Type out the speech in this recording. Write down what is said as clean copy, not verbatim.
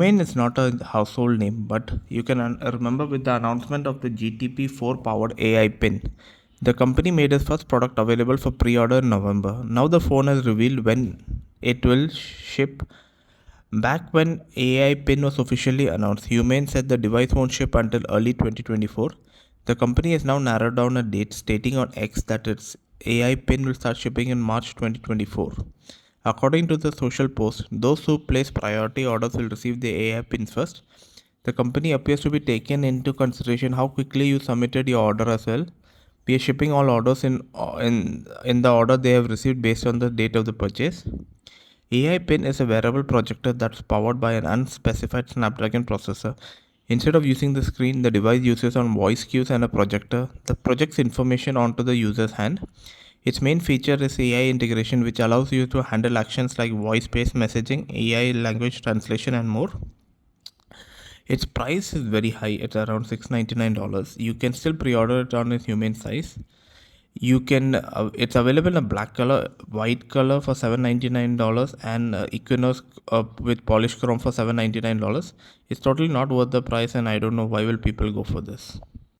Humane is not a household name, but you can remember with the announcement of the GTP4 powered AI pin. The company made its first product available for pre order in November. Now the phone has revealed when it will ship. Back when AI pin was officially announced, Humane said the device won't ship until early 2024. The company has now narrowed down a date, stating on X that its AI pin will start shipping in March 2024. According to the social post, those who place priority orders will receive the AI pins first. The company appears to be taking into consideration how quickly you submitted your order as well. We are shipping all orders in the order they have received based on the date of the purchase. AI Pin is a wearable projector that's powered by an unspecified Snapdragon processor. Instead of using the screen, the device uses on voice cues and a projector that projects information onto the user's hand. Its main feature is AI integration, which allows you to handle actions like voice-based messaging, AI language translation, and more. Its price is very high; it's around $699. You can still pre-order it on its human size. You can it's available in a black color, white color for $799, and Equinox with polished chrome for $799. It's totally not worth the price, and I don't know why will people go for this.